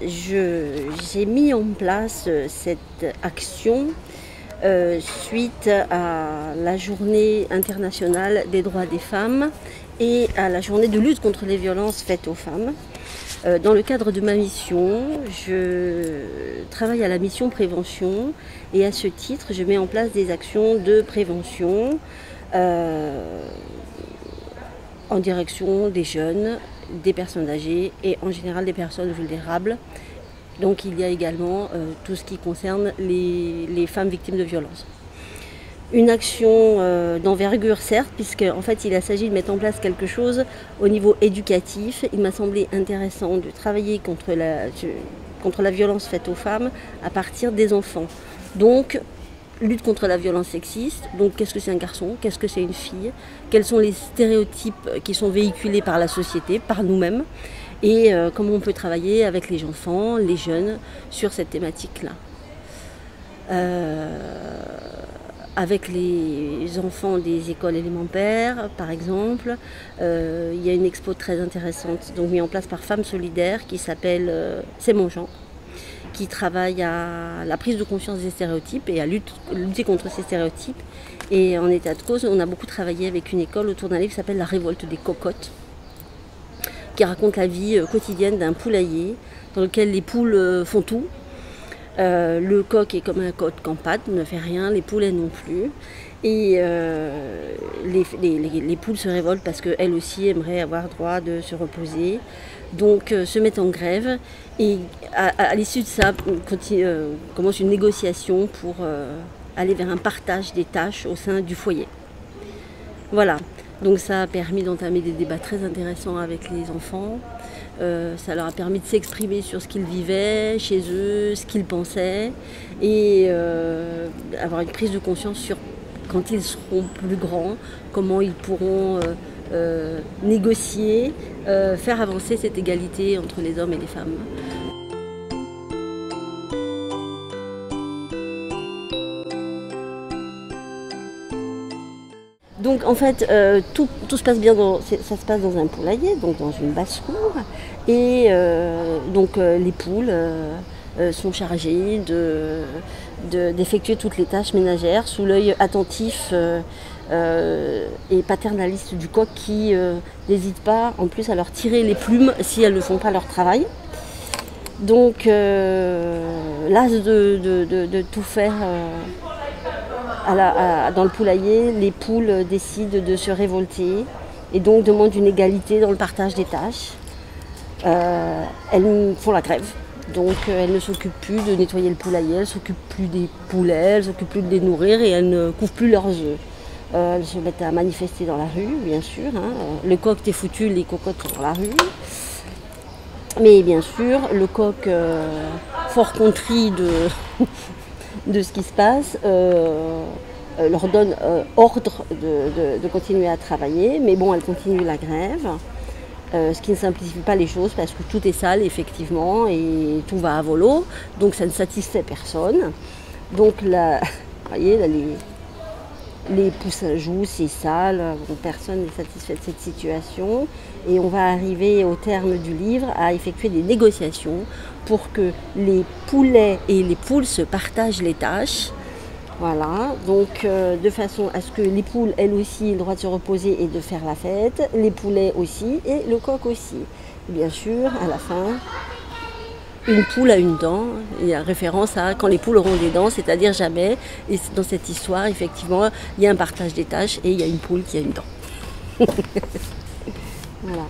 j'ai mis en place cette action suite à la journée internationale des droits des femmes et à la journée de lutte contre les violences faites aux femmes. Dans le cadre de ma mission, je travaille à la mission prévention et à ce titre, je mets en place des actions de prévention en direction des jeunes, des personnes âgées et en général des personnes vulnérables. Donc il y a également tout ce qui concerne les femmes victimes de violences. Une action d'envergure certes, puisque en fait il s'agit de mettre en place quelque chose au niveau éducatif. Il m'a semblé intéressant de travailler contre la violence faite aux femmes à partir des enfants. Donc lutte contre la violence sexiste, donc qu'est-ce que c'est un garçon, qu'est-ce que c'est une fille, quels sont les stéréotypes qui sont véhiculés par la société, par nous-mêmes, et comment on peut travailler avec les enfants, les jeunes, sur cette thématique-là. Avec les enfants des écoles élémentaires, par exemple, il y a une expo très intéressante, donc mise en place par Femmes Solidaires, qui s'appelle C'est mon genre, qui travaille à la prise de conscience des stéréotypes et à lutter contre ces stéréotypes. Et en état de cause, on a beaucoup travaillé avec une école autour d'un livre qui s'appelle La révolte des cocottes, qui raconte la vie quotidienne d'un poulailler dans lequel les poules font tout. Le coq est comme un coq en pâte, ne fait rien, les poulets non plus. Et les poules se révoltent parce qu'elles aussi aimeraient avoir droit de se reposer. Donc se mettent en grève et à l'issue de ça, commence une négociation pour aller vers un partage des tâches au sein du foyer. Voilà, donc ça a permis d'entamer des débats très intéressants avec les enfants. Ça leur a permis de s'exprimer sur ce qu'ils vivaient chez eux, ce qu'ils pensaient et avoir une prise de conscience sur quand ils seront plus grands, comment ils pourront négocier, faire avancer cette égalité entre les hommes et les femmes. Donc en fait, tout se passe bien, ça se passe dans un poulailler, donc dans une basse-cour. Et donc les poules sont chargées d'effectuer toutes les tâches ménagères sous l'œil attentif et paternaliste du coq qui n'hésite pas en plus à leur tirer les plumes si elles ne font pas leur travail. Donc las de tout faire dans le poulailler, les poules décident de se révolter et donc demandent une égalité dans le partage des tâches. Elles font la grève, donc elles ne s'occupent plus de nettoyer le poulailler, elles ne s'occupent plus des poulets, elles ne s'occupent plus de les nourrir et elles ne couvrent plus leurs œufs. Elles se mettent à manifester dans la rue, bien sûr. Le coq est foutu, les cocottes sont dans la rue. Mais bien sûr, le coq, fort contrit de ce qui se passe, leur donne ordre de continuer à travailler, mais bon, elles continuent la grève, ce qui ne simplifie pas les choses parce que tout est sale effectivement et tout va à volo, donc ça ne satisfait personne. Donc là, vous voyez, là, les poussins jouent, c'est sale, bon, personne n'est satisfait de cette situation et on va arriver au terme du livre à effectuer des négociations pour que les poulets et les poules se partagent les tâches. Voilà, donc de façon à ce que les poules, elles aussi, aient le droit de se reposer et de faire la fête, les poulets aussi et le coq aussi. Et bien sûr, à la fin, une poule a une dent, il y a référence à quand les poules auront des dents, c'est-à-dire jamais. Et dans cette histoire, effectivement, il y a un partage des tâches et il y a une poule qui a une dent. Voilà.